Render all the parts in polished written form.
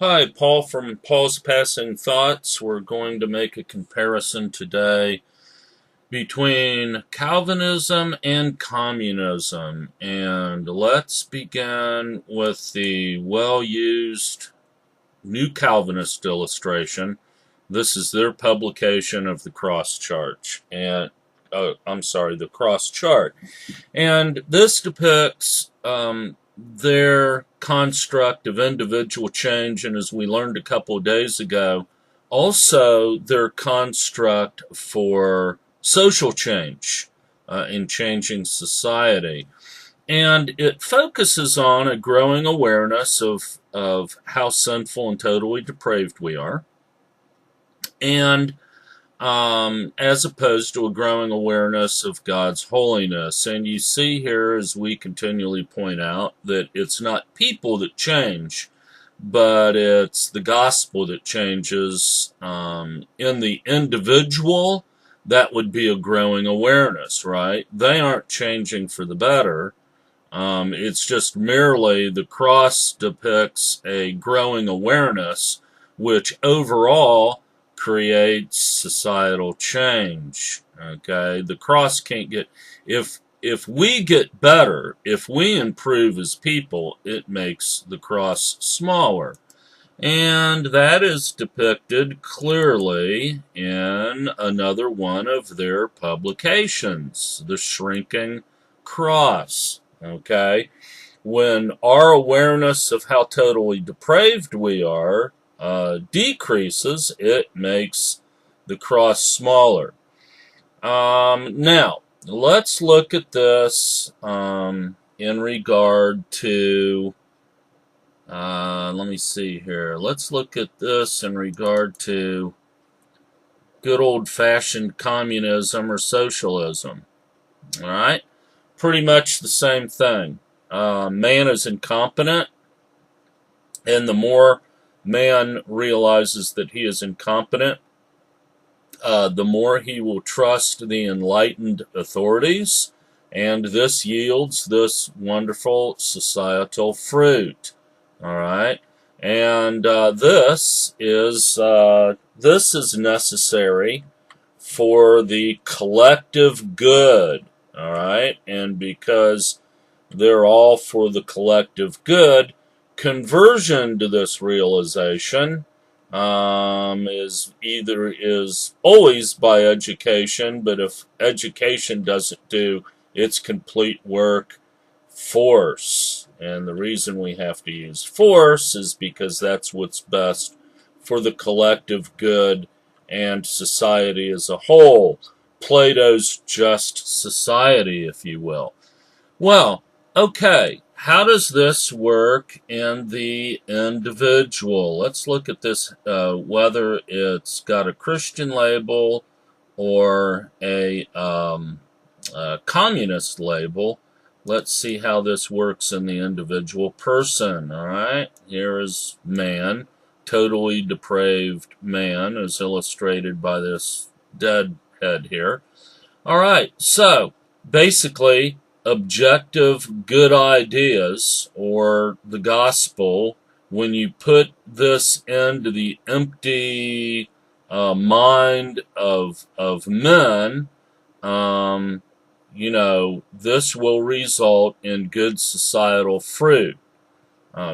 Hi, Paul from Paul's Passing Thoughts. We're going to make a comparison today between Calvinism and communism. And let's begin with the well-used New Calvinist illustration. This is their publication of the cross chart. The cross chart. And this depicts their construct of individual change, and as we learned a couple of days ago, also their construct for social change in changing society. And it focuses on a growing awareness of how sinful and totally depraved we are, and as opposed to a growing awareness of God's holiness. And you see here, as we continually point out, that it's not people that change, but it's the gospel that changes. In the individual, that would be a growing awareness, right? They aren't changing for the better. It's just merely the cross depicts a growing awareness, which overall creates societal change. Okay, the cross can't get if we get better, if we improve as people, it makes the cross smaller. And that is depicted clearly in another one of their publications, The Shrinking Cross. Okay, when our awareness of how totally depraved we are decreases, it makes the cross smaller. Now, let's look at this in regard to, let me see here. Let's look at this in regard to good old-fashioned communism or socialism. All right? Pretty much the same thing. Man is incompetent, and the more man realizes that he is incompetent, the more he will trust the enlightened authorities, and this yields this wonderful societal fruit. All right, and this is necessary for the collective good. All right, and because they're all for the collective good, conversion to this realization is always by education, but if education doesn't do its complete work, force. And the reason we have to use force is because that's what's best for the collective good and society as a whole. Plato's just society, if you will. Well, okay, how does this work in the individual? Let's look at this, whether it's got a Christian label or a communist label. Let's see how this works in the individual person, all right? Here is man, totally depraved man, as illustrated by this dead head here. All right, so basically, objective good ideas, or the gospel, when you put this into the empty mind of men, this will result in good societal fruit.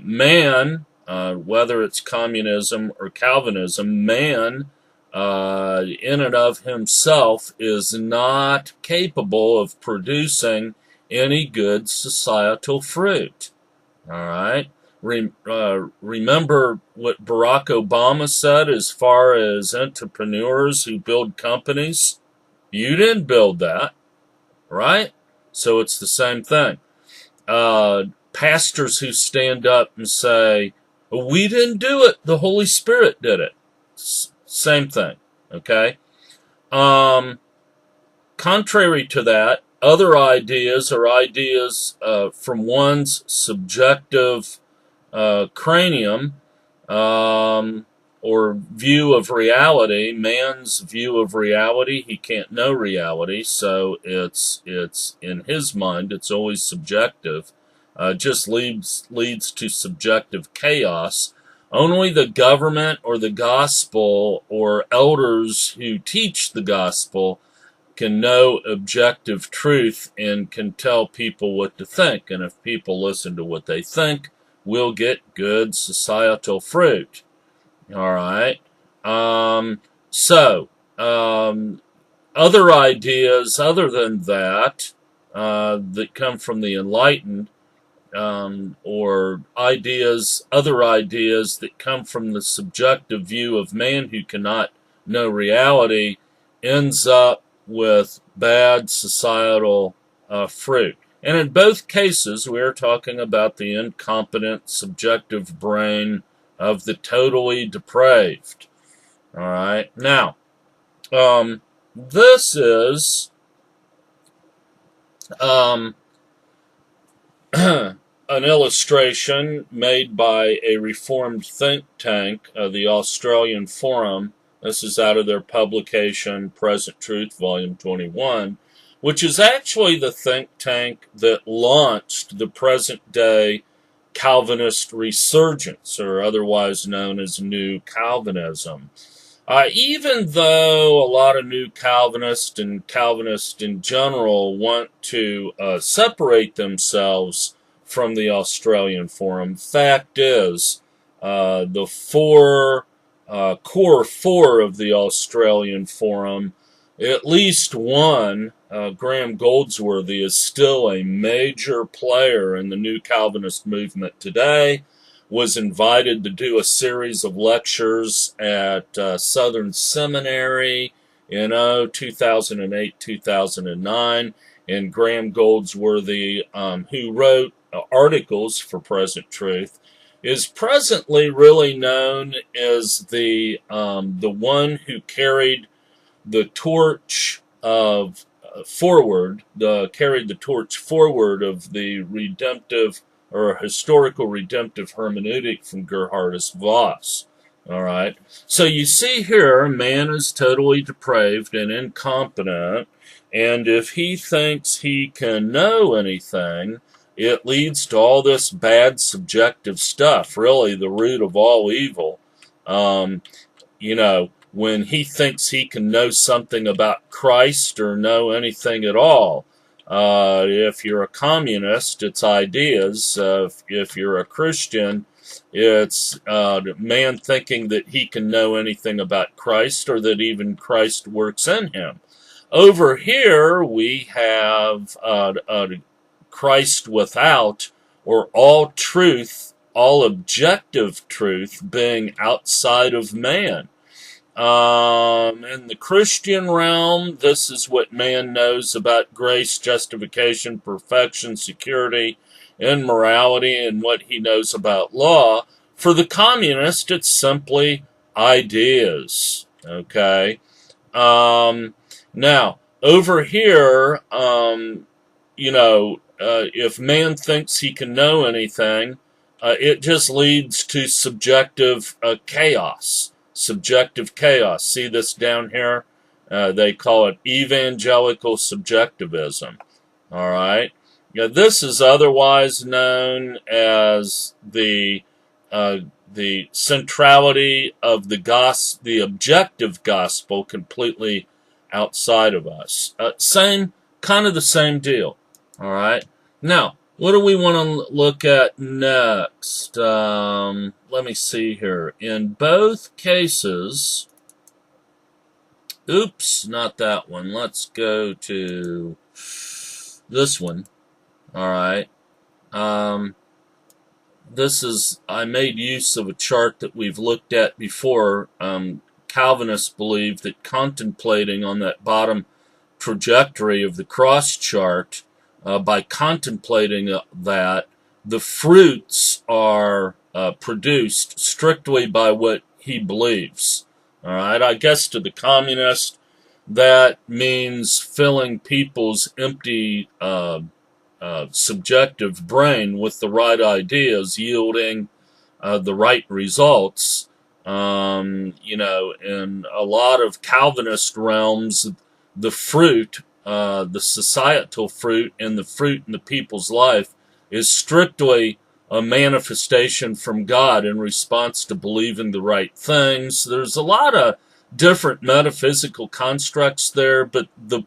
Man, whether it's communism or Calvinism, man in and of himself is not capable of producing any good societal fruit. All right? Remember what Barack Obama said as far as entrepreneurs who build companies? You didn't build that, right? So it's the same thing. Pastors who stand up and say, we didn't do it, the Holy Spirit did it. Same thing, okay? Contrary to that, other ideas are ideas from one's subjective cranium or view of reality. Man's view of reality, he can't know reality, so it's in his mind, it's always subjective. Just leads to subjective chaos. Only the government or the gospel or elders who teach the gospel can know objective truth and can tell people what to think. And if people listen to what they think, we'll get good societal fruit. All right. So, other ideas other than that that come from the enlightened, or other ideas that come from the subjective view of man who cannot know reality, ends up with bad societal fruit. And in both cases, we are talking about the incompetent subjective brain of the totally depraved. All right. Now, this is an illustration made by a reformed think tank, the Australian Forum. This is out of their publication, Present Truth, Volume 21, which is actually the think tank that launched the present-day Calvinist resurgence, or otherwise known as New Calvinism. Even though a lot of new Calvinists and Calvinists in general want to separate themselves from the Australian Forum, fact is, the core four of the Australian Forum, at least one, Graham Goldsworthy, is still a major player in the new Calvinist movement today, was invited to do a series of lectures at Southern Seminary in 2008, 2009, and Graham Goldsworthy, who wrote articles for Present Truth, is presently really known as the one who carried the torch of carried the torch forward of the redemptive or historical redemptive hermeneutic from Gerhardus Voss. All right. So you see here, man is totally depraved and incompetent, and if he thinks he can know anything, it leads to all this bad subjective stuff, really the root of all evil. When he thinks he can know something about Christ or know anything at all. If you're a communist, it's ideas. If you're a Christian, it's man thinking that he can know anything about Christ or that even Christ works in him. Over here, we have Christ without, or all truth, all objective truth being outside of man. In the Christian realm, this is what man knows about grace, justification, perfection, security, and morality, and what he knows about law. For the communist, it's simply ideas. Okay? Now, over here, if man thinks he can know anything, it just leads to subjective chaos. Subjective chaos. See this down here? They call it evangelical subjectivism. All right. This is otherwise known as the centrality of the objective gospel completely outside of us. Kind of the same deal. All right. Now, what do we want to look at next? Let me see here. In both cases, oops, not that one. Let's go to this one. All right. I made use of a chart that we've looked at before. Calvinists believe that contemplating on that bottom trajectory of the cross chart, by contemplating that, the fruits are produced strictly by what he believes. All right, I guess to the communist, that means filling people's empty subjective brain with the right ideas, yielding the right results. In a lot of Calvinist realms, the fruit, the societal fruit, and the fruit in the people's life is strictly a manifestation from God in response to believing the right things. There's a lot of different metaphysical constructs there, but the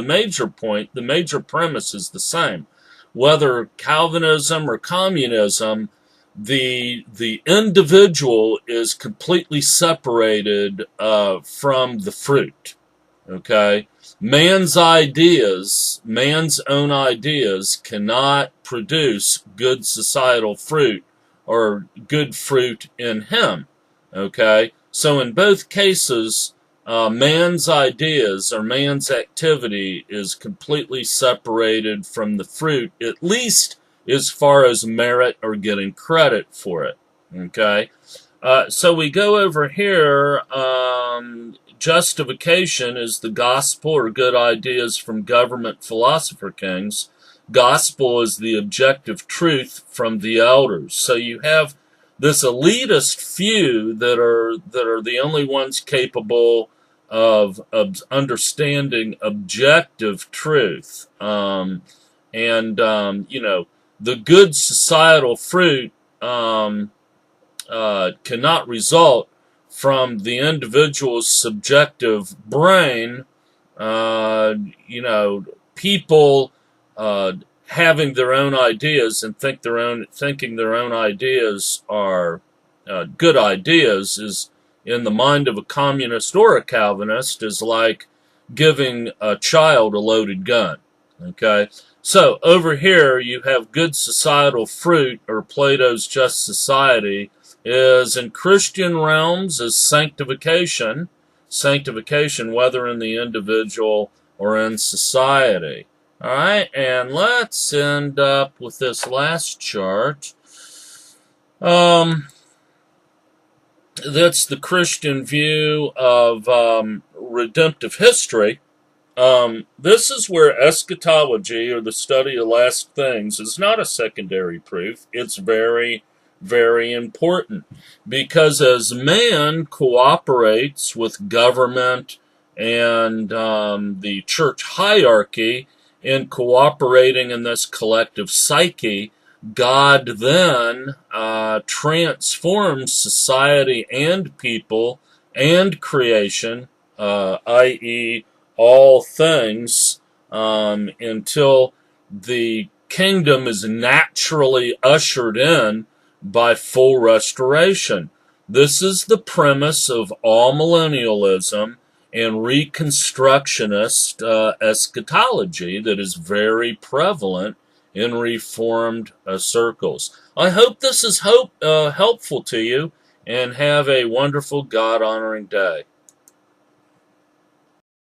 major premise is the same. Whether Calvinism or communism, the individual is completely separated from the fruit. Okay, man's own ideas, cannot produce good societal fruit or good fruit in him. Okay, so in both cases, man's ideas or man's activity is completely separated from the fruit, at least as far as merit or getting credit for it. Okay, so we go over here. Justification is the gospel or good ideas from government philosopher kings. Gospel is the objective truth from the elders. So you have this elitist few that are the only ones capable of understanding objective truth. The good societal fruit cannot result from the individual's subjective brain. People having their own ideas and thinking their own ideas are good ideas is, in the mind of a communist or a Calvinist, is like giving a child a loaded gun. Okay, so over here you have good societal fruit, or Plato's just society, is in Christian realms is sanctification, whether in the individual or in society. All right, and let's end up with this last chart. That's the Christian view of redemptive history. This is where eschatology, or the study of last things, is not a secondary proof. It's very, very important, because as man cooperates with government and the church hierarchy in cooperating in this collective psyche, God then transforms society and people and creation, i.e., all things, until the kingdom is naturally ushered in by full restoration. This is the premise of all millennialism and reconstructionist eschatology that is very prevalent in Reformed circles. I hope this is helpful to you, and have a wonderful God-honoring day.